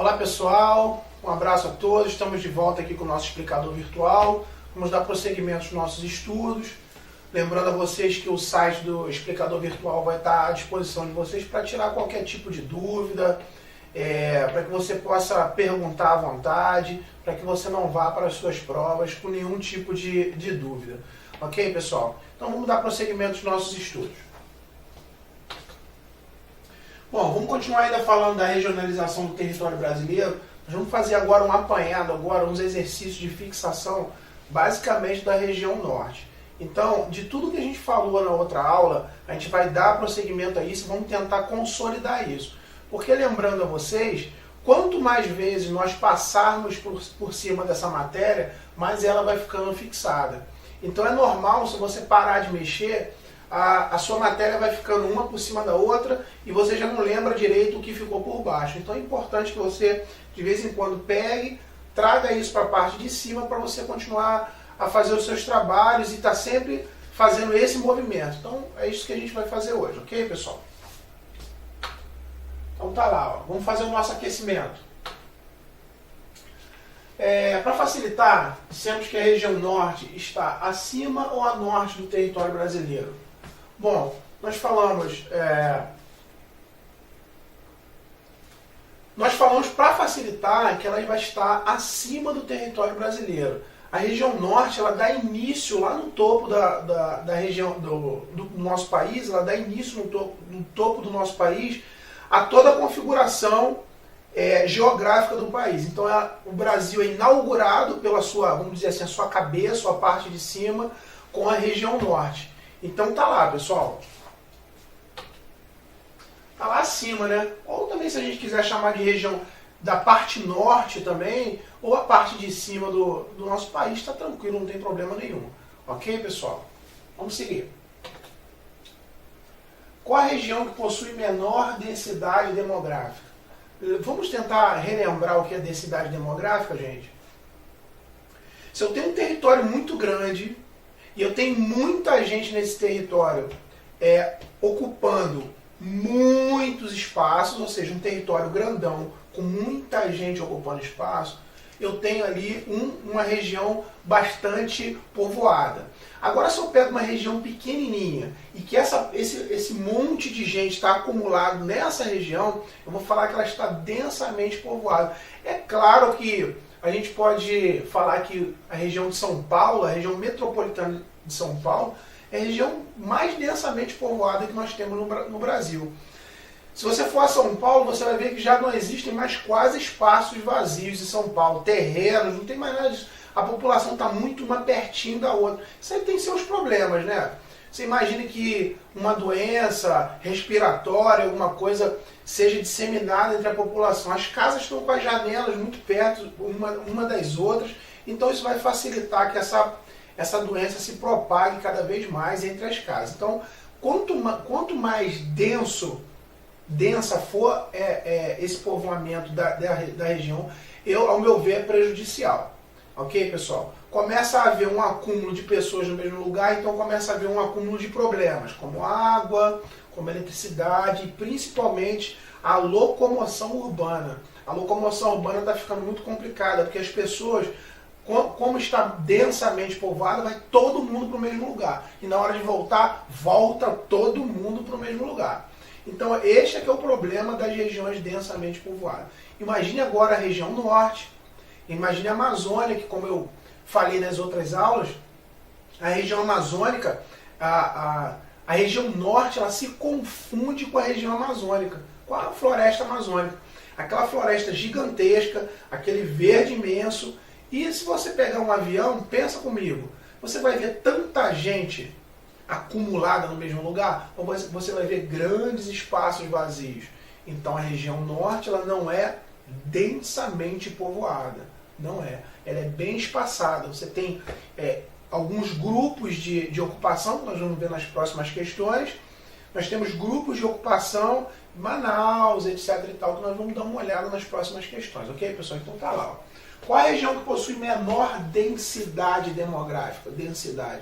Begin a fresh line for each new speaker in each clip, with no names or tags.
Olá pessoal, um abraço a todos, estamos de volta aqui com o nosso explicador virtual, vamos dar prosseguimento aos nossos estudos, lembrando a vocês que o site do explicador virtual vai estar à disposição de vocês para tirar qualquer tipo de dúvida, para que você possa perguntar à vontade, para que você não vá para as suas provas com nenhum tipo de dúvida. Ok, pessoal? Então vamos dar prosseguimento aos nossos estudos. Bom, vamos continuar ainda falando da regionalização do território brasileiro. Nós vamos fazer agora um apanhado, uns exercícios de fixação, basicamente da região norte. Então, de tudo que a gente falou na outra aula, a gente vai dar prosseguimento a isso e vamos tentar consolidar isso. Porque lembrando a vocês, quanto mais vezes nós passarmos por cima dessa matéria, mais ela vai ficando fixada. Então é normal, se você parar de mexer, a sua matéria vai ficando uma por cima da outra e você já não lembra direito o que ficou por baixo. Então é importante que você, de vez em quando, pegue, traga isso para a parte de cima para você continuar a fazer os seus trabalhos e estar sempre fazendo esse movimento. Então é isso que a gente vai fazer hoje, ok, pessoal? Então tá lá, ó. Vamos fazer o nosso aquecimento. Para facilitar, dissemos que a região norte está acima ou a norte do território brasileiro. Bom, nós falamos para facilitar que ela vai estar acima do território brasileiro. A região norte ela dá início lá no topo da região do nosso país, ela dá início no topo do nosso país a toda a configuração geográfica do país. Então o Brasil é inaugurado pela sua, vamos dizer assim, a sua cabeça, a sua parte de cima, com a região norte. Então tá lá, pessoal. Tá lá acima, né? Ou também, se a gente quiser chamar de região da parte norte também, ou a parte de cima do nosso país, tá tranquilo, não tem problema nenhum. Ok, pessoal? Vamos seguir. Qual a região que possui menor densidade demográfica? Vamos tentar relembrar o que é densidade demográfica, gente? Se eu tenho um território muito grande e eu tenho muita gente nesse território ocupando muitos espaços, ou seja, um território grandão com muita gente ocupando espaço, eu tenho ali uma região bastante povoada. Agora, se eu pego uma região pequenininha e que esse monte de gente está acumulado nessa região, eu vou falar que ela está densamente povoada. É claro que a gente pode falar que a região de São Paulo, a região metropolitana de São Paulo, é a região mais densamente povoada que nós temos no Brasil. Se você for a São Paulo, você vai ver que já não existem mais quase espaços vazios em São Paulo, terrenos, não tem mais nada disso. A população está muito uma pertinho da outra. Isso aí tem seus problemas, né? Você imagina que uma doença respiratória, alguma coisa, seja disseminada entre a população. As casas estão com as janelas muito perto uma das outras, então isso vai facilitar que essa doença se propague cada vez mais entre as casas. Então, quanto mais densa for esse povoamento da região, ao meu ver, é prejudicial. Ok, pessoal? Começa a haver um acúmulo de pessoas no mesmo lugar, então começa a haver um acúmulo de problemas, como água, como eletricidade e principalmente a locomoção urbana. A locomoção urbana está ficando muito complicada, porque as pessoas, como está densamente povoada, vai todo mundo para o mesmo lugar. E na hora de voltar, volta todo mundo para o mesmo lugar. Então este é que é o problema das regiões densamente povoadas. Imagine agora a região norte, imagine a Amazônia, que como eu falei nas outras aulas, a região amazônica, a região norte, ela se confunde com a região amazônica, com a floresta amazônica. Aquela floresta gigantesca, aquele verde imenso. E se você pegar um avião, pensa comigo, você vai ver tanta gente acumulada no mesmo lugar, ou você vai ver grandes espaços vazios. Então a região norte ela não é densamente povoada. Não é. Ela é bem espaçada. Você tem alguns grupos de ocupação, que nós vamos ver nas próximas questões. Nós temos grupos de ocupação, Manaus, etc. e tal, que nós vamos dar uma olhada nas próximas questões. Ok, pessoal? Então tá lá. Ó. Qual é a região que possui menor densidade demográfica? Densidade.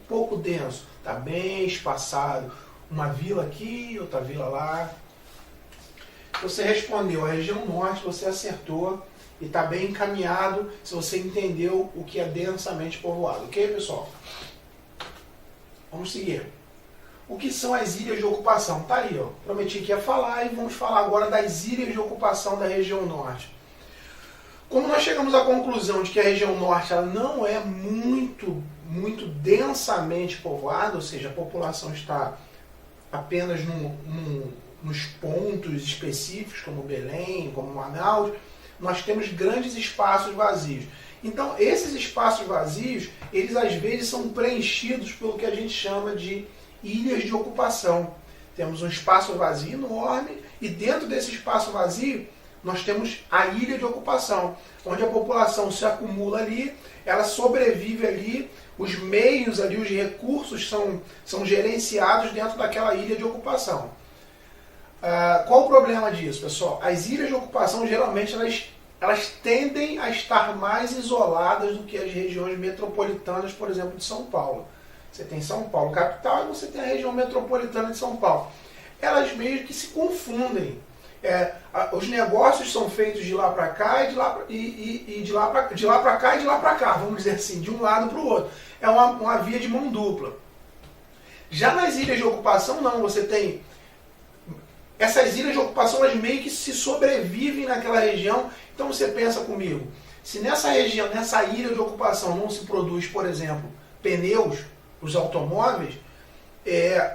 Pouco denso. Está bem espaçado. Uma vila aqui, outra vila lá. Você respondeu a região norte, você acertou e está bem encaminhado se você entendeu o que é densamente povoado. Ok, pessoal? Vamos seguir. O que são as ilhas de ocupação? Tá aí, ó. Prometi que ia falar e vamos falar agora das ilhas de ocupação da região norte. Como nós chegamos à conclusão de que a região norte ela não é muito densamente povoada, ou seja, a população está apenas nos pontos específicos, como Belém, como Manaus, nós temos grandes espaços vazios. Então, esses espaços vazios, eles às vezes são preenchidos pelo que a gente chama de ilhas de ocupação. Temos um espaço vazio enorme e dentro desse espaço vazio nós temos a ilha de ocupação, onde a população se acumula ali, ela sobrevive ali, os meios ali, os recursos são gerenciados dentro daquela ilha de ocupação. Qual o problema disso, pessoal? As ilhas de ocupação, geralmente, elas tendem a estar mais isoladas do que as regiões metropolitanas, por exemplo, de São Paulo. Você tem São Paulo capital e você tem a região metropolitana de São Paulo. Elas meio que se confundem. Os negócios são feitos de lá para cá e de lá para cá e de lá para cá, vamos dizer assim, de um lado para o outro. É uma via de mão dupla. Já nas ilhas de ocupação, não. Você tem essas ilhas de ocupação, elas meio que se sobrevivem naquela região. Então você pensa comigo, se nessa região, nessa ilha de ocupação não se produz, por exemplo, pneus para os automóveis,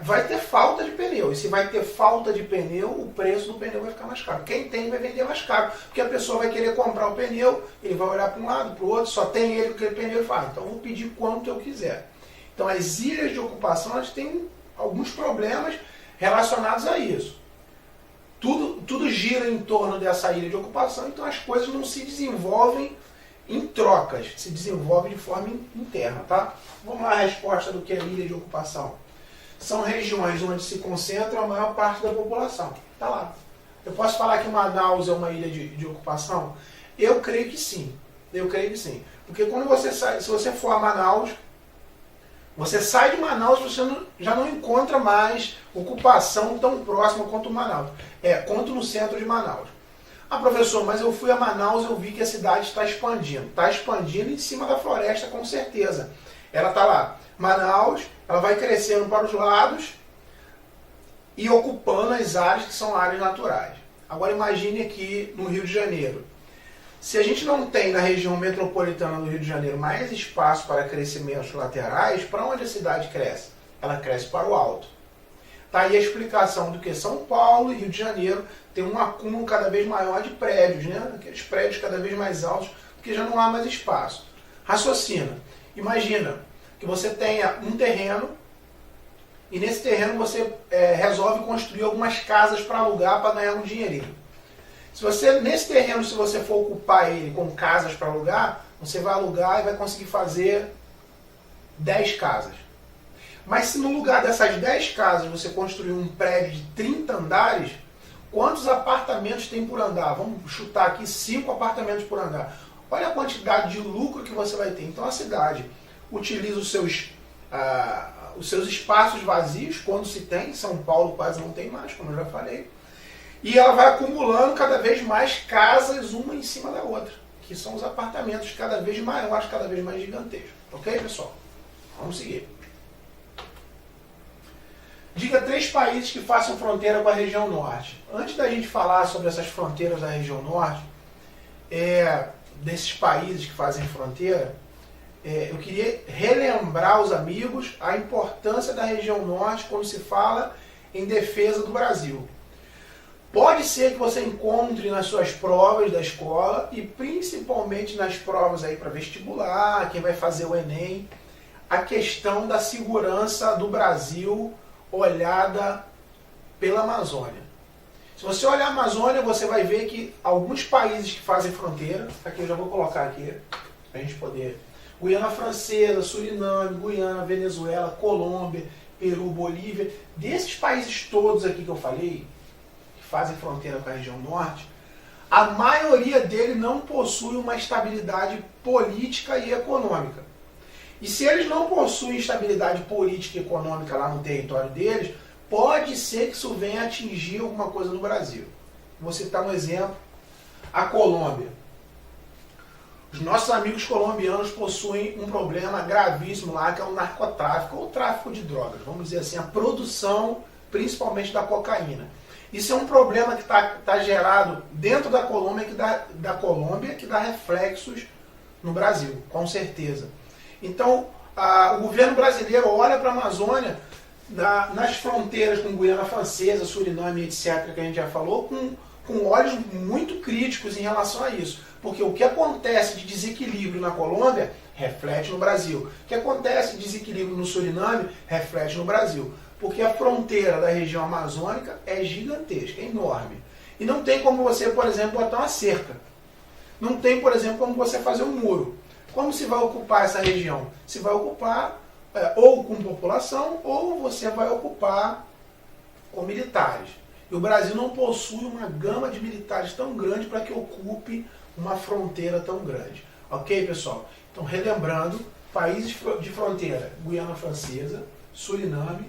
vai ter falta de pneu. E se vai ter falta de pneu, o preço do pneu vai ficar mais caro. Quem tem vai vender mais caro, porque a pessoa vai querer comprar o pneu, ele vai olhar para um lado, para o outro, só tem ele aquele pneu e fala, então eu vou pedir quanto eu quiser. Então as ilhas de ocupação, elas têm alguns problemas relacionados a isso. Tudo gira em torno dessa ilha de ocupação, então as coisas não se desenvolvem em trocas, se desenvolvem de forma interna, tá? Vamos lá a resposta do que é ilha de ocupação. São regiões onde se concentra a maior parte da população. Tá lá. Eu posso falar que Manaus é uma ilha de ocupação? Eu creio que sim. Eu creio que sim. Porque quando você sai, se você for a Manaus, você sai de Manaus, você já não encontra mais ocupação tão próxima quanto Manaus. Quanto no centro de Manaus. Ah, professor, mas eu fui a Manaus e eu vi que a cidade está expandindo. Está expandindo em cima da floresta, com certeza. Ela está lá. Manaus, ela vai crescendo para os lados e ocupando as áreas que são áreas naturais. Agora imagine aqui no Rio de Janeiro. Se a gente não tem na região metropolitana do Rio de Janeiro mais espaço para crescimentos laterais, para onde a cidade cresce? Ela cresce para o alto. Está aí a explicação do que São Paulo e Rio de Janeiro tem um acúmulo cada vez maior de prédios, né? Aqueles prédios cada vez mais altos, porque já não há mais espaço. Raciocina. Imagina que você tenha um terreno e nesse terreno você resolve construir algumas casas para alugar para ganhar um dinheirinho. Nesse terreno, se você for ocupar ele com casas para alugar, você vai alugar e vai conseguir fazer 10 casas. Mas se no lugar dessas 10 casas você construir um prédio de 30 andares, quantos apartamentos tem por andar? Vamos chutar aqui 5 apartamentos por andar. Olha a quantidade de lucro que você vai ter. Então a cidade utiliza os seus espaços vazios, quando se tem. São Paulo quase não tem mais, como eu já falei. E ela vai acumulando cada vez mais casas, uma em cima da outra, que são os apartamentos cada vez maiores, cada vez mais gigantescos. Ok, pessoal? Vamos seguir. Diga 3 países que façam fronteira com a região norte. Antes da gente falar sobre essas fronteiras da região norte, desses países que fazem fronteira, eu queria relembrar aos amigos a importância da região norte quando se fala em defesa do Brasil. Pode ser que você encontre nas suas provas da escola e principalmente nas provas aí para vestibular, quem vai fazer o Enem, a questão da segurança do Brasil olhada pela Amazônia. Se você olhar a Amazônia, você vai ver que alguns países que fazem fronteira, aqui eu já vou colocar aqui, para a gente poder... Guiana Francesa, Suriname, Guiana, Venezuela, Colômbia, Peru, Bolívia, desses países todos aqui que eu falei, fazem fronteira com a região norte, a maioria dele não possui uma estabilidade política e econômica. E se eles não possuem estabilidade política e econômica lá no território deles, pode ser que isso venha atingir alguma coisa no Brasil. vou citar um exemplo, a Colômbia. Os nossos amigos colombianos possuem um problema gravíssimo lá, que é o narcotráfico, ou o tráfico de drogas, vamos dizer assim, a produção principalmente da cocaína. Isso é um problema que está gerado dentro da Colômbia, que dá reflexos no Brasil, com certeza. Então, o governo brasileiro olha para a Amazônia, nas fronteiras com Guiana Francesa, Suriname, etc., que a gente já falou, com olhos muito críticos em relação a isso. Porque o que acontece de desequilíbrio na Colômbia reflete no Brasil. O que acontece de desequilíbrio no Suriname reflete no Brasil. Porque a fronteira da região amazônica é gigantesca, é enorme. E não tem como você, por exemplo, botar uma cerca. Não tem, por exemplo, como você fazer um muro. Como se vai ocupar essa região? Se vai ocupar ou com população, ou você vai ocupar com militares. E o Brasil não possui uma gama de militares tão grande para que ocupe uma fronteira tão grande. Ok, pessoal? Então, relembrando, países de fronteira: Guiana Francesa, Suriname,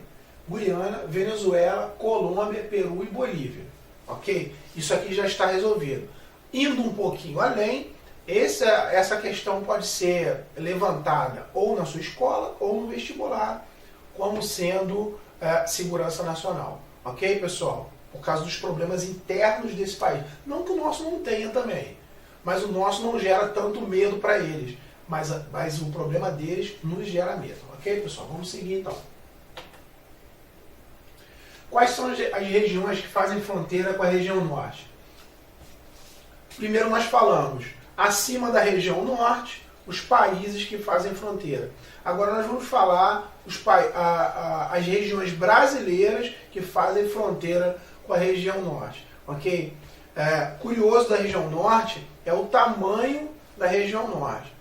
Guiana, Venezuela, Colômbia, Peru e Bolívia. Ok? Isso aqui já está resolvido. Indo um pouquinho além, essa questão pode ser levantada ou na sua escola ou no vestibular, como sendo segurança nacional. Ok, pessoal? Por causa dos problemas internos desse país. Não que o nosso não tenha também, mas o nosso não gera tanto medo para eles. Mas o problema deles nos gera medo. Ok, pessoal? Vamos seguir então. Quais são as regiões que fazem fronteira com a região norte? Primeiro nós falamos, acima da região norte, os países que fazem fronteira. Agora nós vamos falar as regiões brasileiras que fazem fronteira com a região norte. Ok? Curioso da região norte é o tamanho da região norte.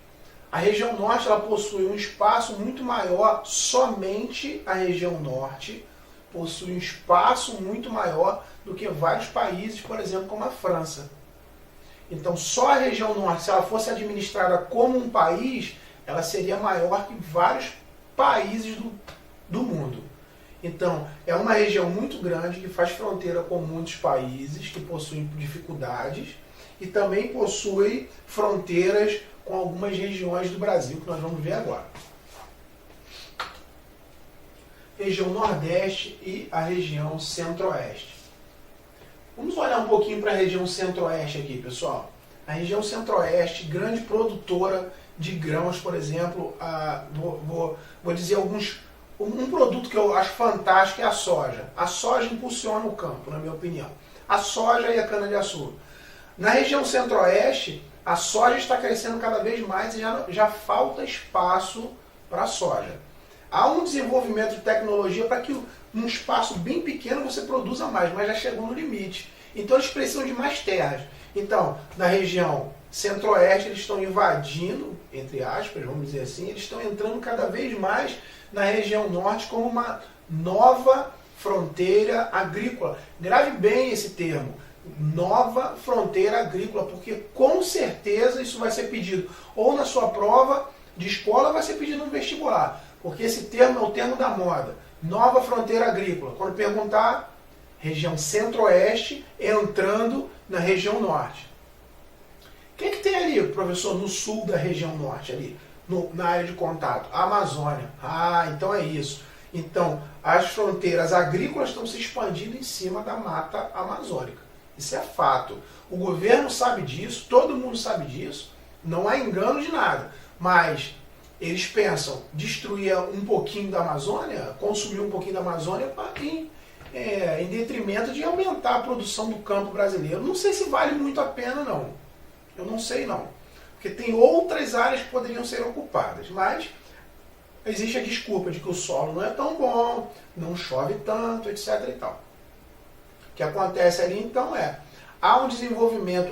A região norte ela possui um espaço muito maior, somente a região norte possui um espaço muito maior do que vários países, por exemplo, como a França. Então, só a região norte, se ela fosse administrada como um país, ela seria maior que vários países do mundo. Então, é uma região muito grande que faz fronteira com muitos países que possuem dificuldades e também possui fronteiras com algumas regiões do Brasil, que nós vamos ver agora. Região Nordeste e a região Centro-Oeste. Vamos olhar um pouquinho para a região Centro-Oeste aqui, pessoal. A região Centro-Oeste, grande produtora de grãos, por exemplo, vou dizer alguns. Um produto que eu acho fantástico é a soja. A soja impulsiona o campo, na minha opinião. A soja e a cana-de-açúcar. Na região Centro-Oeste, a soja está crescendo cada vez mais e já falta espaço para a soja. Há um desenvolvimento de tecnologia para que num espaço bem pequeno você produza mais, mas já chegou no limite. Então eles precisam de mais terras. Então, na região Centro-Oeste, eles estão invadindo, entre aspas, vamos dizer assim, eles estão entrando cada vez mais na região Norte como uma nova fronteira agrícola. Grave bem esse termo, nova fronteira agrícola, porque com certeza isso vai ser pedido ou na sua prova de escola, vai ser pedido no vestibular, porque esse termo é o termo da moda, nova fronteira agrícola. Quando perguntar, região Centro-Oeste entrando na região Norte. O que tem ali, professor, no sul da região Norte, ali, na área de contato? A Amazônia. Ah, então é isso. Então, as fronteiras agrícolas estão se expandindo em cima da mata amazônica. Isso é fato. O governo sabe disso, todo mundo sabe disso, não há engano de nada. Mas eles pensam destruir um pouquinho da Amazônia, consumir um pouquinho da Amazônia em detrimento de aumentar a produção do campo brasileiro. Não sei se vale muito a pena, não. Eu não sei, não. Porque tem outras áreas que poderiam ser ocupadas. Mas existe a desculpa de que o solo não é tão bom, não chove tanto, etc. e tal. O que acontece ali, então, há um desenvolvimento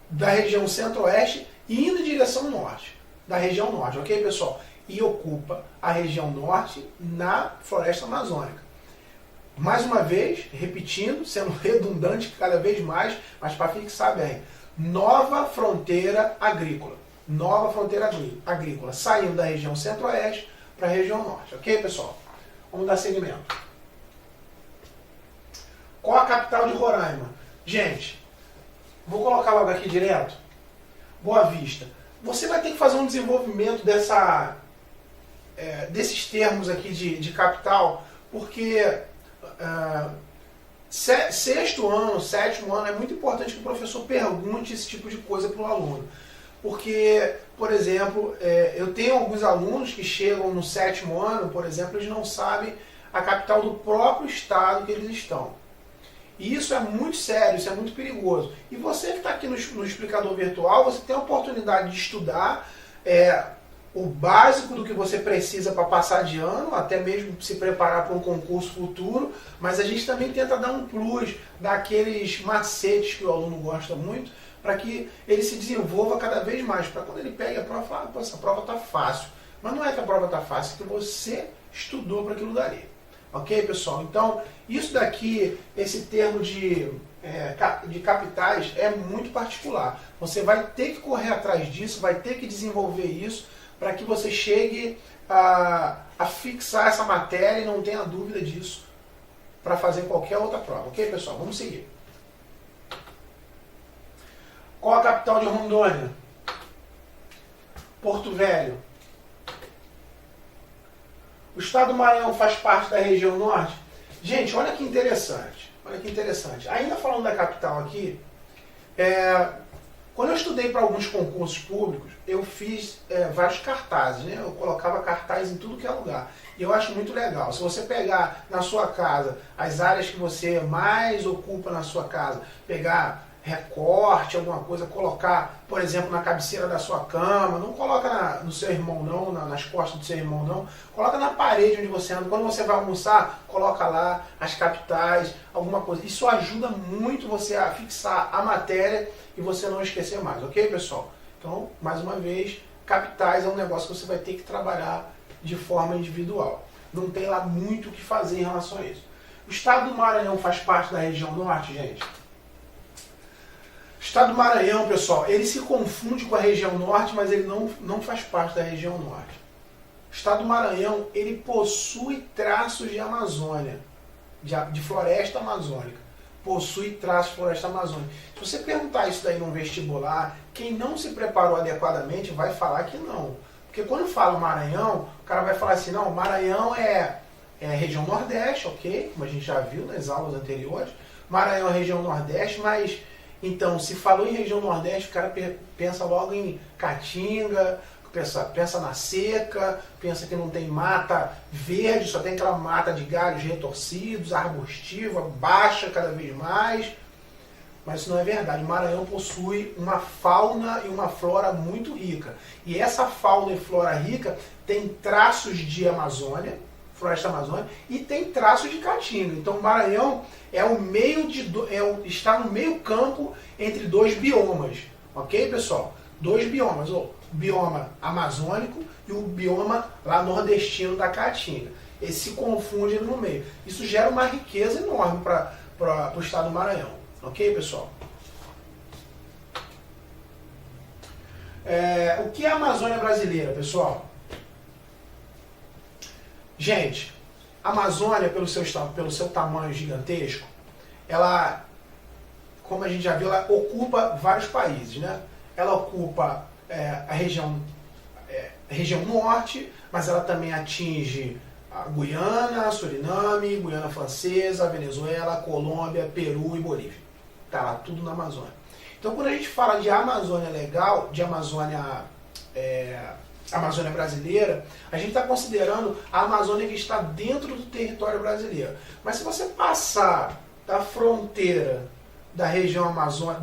da região Centro-Oeste indo em direção norte. Da região norte, ok, pessoal? E ocupa a região norte na floresta amazônica. Mais uma vez, repetindo, sendo redundante cada vez mais, mas para fixar bem, nova fronteira agrícola. Nova fronteira agrícola, saindo da região Centro-Oeste para a região Norte. Ok, pessoal? Vamos dar seguimento. Qual a capital de Roraima? Gente, vou colocar logo aqui direto. Boa Vista. Você vai ter que fazer um desenvolvimento desses termos aqui de capital, porque sexto ano, sétimo ano, é muito importante que o professor pergunte esse tipo de coisa para o aluno. Porque, por exemplo, eu tenho alguns alunos que chegam no sétimo ano, por exemplo, eles não sabem a capital do próprio estado que eles estão. E isso é muito sério, isso é muito perigoso. E você que está aqui no explicador virtual, você tem a oportunidade de estudar o básico do que você precisa para passar de ano, até mesmo se preparar para um concurso futuro, mas a gente também tenta dar um plus, daqueles macetes que o aluno gosta muito, para que ele se desenvolva cada vez mais, para quando ele pega a prova, falar, pô, essa prova está fácil. Mas não é que a prova está fácil, é que você estudou para aquilo dali. Ok, pessoal? Então, isso daqui, esse termo de capitais é muito particular. Você vai ter que correr atrás disso, vai ter que desenvolver isso para que você chegue a fixar essa matéria e não tenha dúvida disso para fazer qualquer outra prova. Ok, pessoal? Vamos seguir. Qual a capital de Rondônia? Porto Velho. O estado do Maranhão faz parte da região norte? Gente, olha que interessante. Olha que interessante. Ainda falando da capital aqui, quando eu estudei para alguns concursos públicos, eu fiz vários cartazes, né? Eu colocava cartaz em tudo que é lugar. E eu acho muito legal. Se você pegar na sua casa as áreas que você mais ocupa na sua casa, pegar recorte, alguma coisa, colocar, por exemplo, na cabeceira da sua cama, não coloca no seu irmão não, nas costas do seu irmão não, coloca na parede onde você anda, quando você vai almoçar, coloca lá as capitais, alguma coisa. Isso ajuda muito você a fixar a matéria e você não esquecer mais, ok, pessoal? Então, mais uma vez, capitais é um negócio que você vai ter que trabalhar de forma individual. Não tem lá muito o que fazer em relação a isso. O estado do Maranhão faz parte da região norte, gente? O estado do Maranhão, pessoal, ele se confunde com a região norte, mas ele não faz parte da região norte. O estado do Maranhão, ele possui traços de Amazônia, de floresta amazônica. Possui traços de floresta amazônica. Se você perguntar isso daí num vestibular, quem não se preparou adequadamente vai falar que não. Porque quando fala Maranhão, o cara vai falar assim, não, Maranhão é região nordeste, ok? Como a gente já viu nas aulas anteriores. Maranhão é região nordeste, mas... Então, se falou em região nordeste, o cara pensa logo em Caatinga, pensa na seca, pensa que não tem mata verde, só tem aquela mata de galhos retorcidos, arbustiva, baixa cada vez mais. Mas isso não é verdade. O Maranhão possui uma fauna e uma flora muito rica. E essa fauna e flora rica tem traços de Amazônia, floresta amazônica, e tem traços de Caatinga. Então o Maranhão está no meio campo entre dois biomas. Ok, pessoal? Dois biomas. O bioma amazônico e o bioma lá nordestino da Caatinga. Eles se confundem no meio. Isso gera uma riqueza enorme para o estado do Maranhão. Ok, pessoal? O que é a Amazônia brasileira, pessoal? Gente, a Amazônia, pelo seu tamanho gigantesco, ela, como a gente já viu, ela ocupa vários países, né? Ela ocupa a região norte, mas ela também atinge a Guiana, Suriname, Guiana Francesa, Venezuela, Colômbia, Peru e Bolívia. Tá lá tudo na Amazônia. Então, quando a gente fala de Amazônia legal, de Amazônia brasileira, a gente está considerando a Amazônia que está dentro do território brasileiro. Mas se você passar da fronteira da região amazônica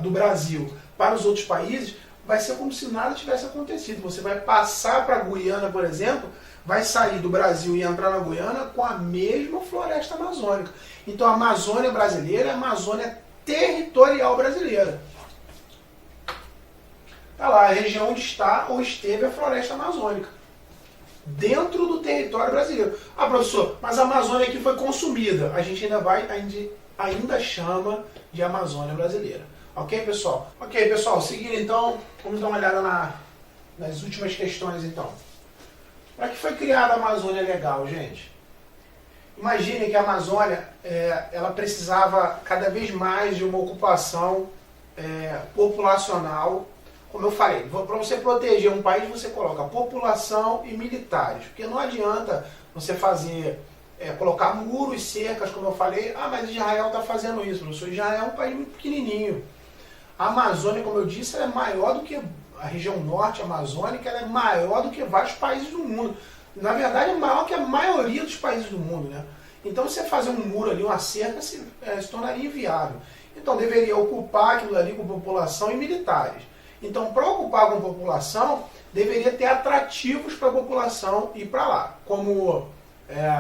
do Brasil para os outros países, vai ser como se nada tivesse acontecido. Você vai passar para a Guiana, por exemplo, vai sair do Brasil e entrar na Guiana com a mesma floresta amazônica. Então a Amazônia brasileira é a Amazônia territorial brasileira. Está lá, a região onde está ou esteve a floresta amazônica. Dentro do território brasileiro. Ah, professor, mas a Amazônia aqui foi consumida. A gente ainda chama de Amazônia brasileira. Ok, pessoal? Ok, pessoal, seguindo então, vamos dar uma olhada nas últimas questões então. Para que foi criada a Amazônia Legal, gente? Imagine que a Amazônia ela precisava cada vez mais de uma ocupação populacional. Como eu falei, para você proteger um país, você coloca população e militares. Porque não adianta você fazer, colocar muros, cercas, como eu falei. Ah, mas Israel está fazendo isso. Israel é um país muito pequenininho. A Amazônia, como eu disse, ela é maior do que a região norte amazônica, ela é maior do que vários países do mundo. Na verdade, é maior que a maioria dos países do mundo, né? Então, você fazer um muro ali, uma cerca, se tornaria inviável. Então, deveria ocupar aquilo ali com população e militares. Então, para ocupar com população, deveria ter atrativos para a população ir para lá, como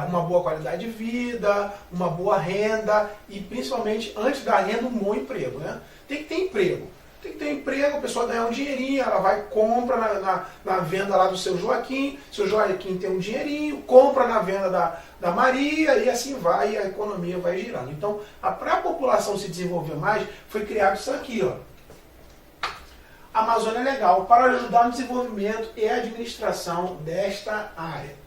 uma boa qualidade de vida, uma boa renda e, principalmente, antes da renda, um bom emprego, né? Tem que ter emprego. Tem que ter emprego, a pessoa ganhar um dinheirinho, ela vai, compra na venda lá do seu Joaquim tem um dinheirinho, compra na venda da Maria e assim vai, e a economia vai girando. Então, para a população se desenvolver mais, foi criado isso aqui, ó. A Amazônia é legal para ajudar no desenvolvimento e administração desta área.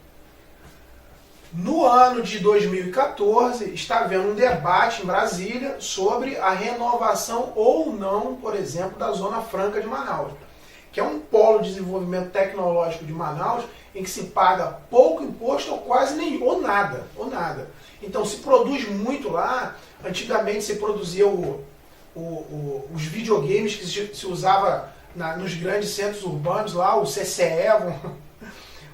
No ano de 2014, está havendo um debate em Brasília sobre a renovação ou não, por exemplo, da Zona Franca de Manaus, que é um polo de desenvolvimento tecnológico de Manaus em que se paga pouco imposto ou quase nenhum, ou nada. Então se produz muito lá. Antigamente se produzia os videogames que se usava nos grandes centros urbanos lá, o CCE,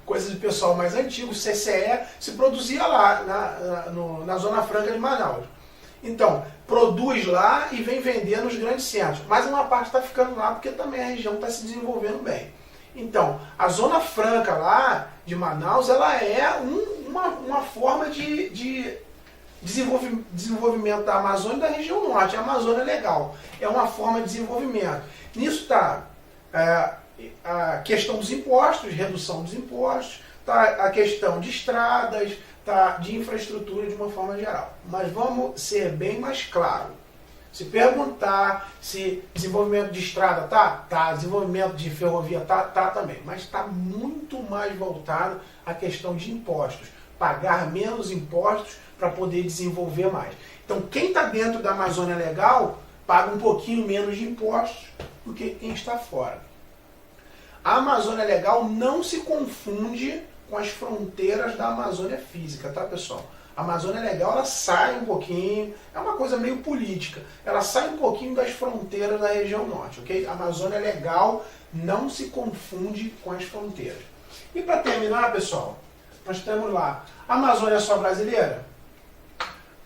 coisa de pessoal mais antigo, o CCE se produzia lá, na Zona Franca de Manaus. Então, produz lá e vem vender nos grandes centros. Mas uma parte está ficando lá porque também a região está se desenvolvendo bem. Então, a Zona Franca lá de Manaus, ela é uma forma de desenvolvimento da Amazônia e da região norte. A Amazônia é legal, é uma forma de desenvolvimento. Nisso está a questão dos impostos, redução dos impostos, tá a questão de estradas, tá de infraestrutura de uma forma geral. Mas vamos ser bem mais claro. Se perguntar se desenvolvimento de estrada tá, desenvolvimento de ferrovia tá também, mas está muito mais voltado à questão de impostos, pagar menos impostos para poder desenvolver mais. Então quem está dentro da Amazônia Legal paga um pouquinho menos de impostos do que quem está fora. A Amazônia Legal não se confunde com as fronteiras da Amazônia Física, tá, pessoal? A Amazônia Legal, ela sai um pouquinho, é uma coisa meio política, ela sai um pouquinho das fronteiras da região norte, ok? A Amazônia Legal não se confunde com as fronteiras. E para terminar, pessoal, nós temos lá, a Amazônia é só brasileira?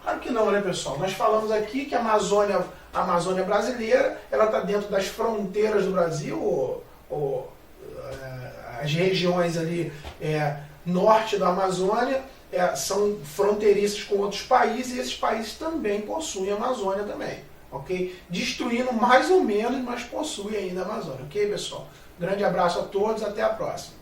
Claro que não, né, pessoal? Nós falamos aqui que a Amazônia brasileira, ela está dentro das fronteiras do Brasil, as regiões ali norte da Amazônia são fronteiriças com outros países e esses países também possuem a Amazônia também, ok? Destruindo mais ou menos, mas possuem ainda a Amazônia, ok, pessoal? Grande abraço a todos, até a próxima.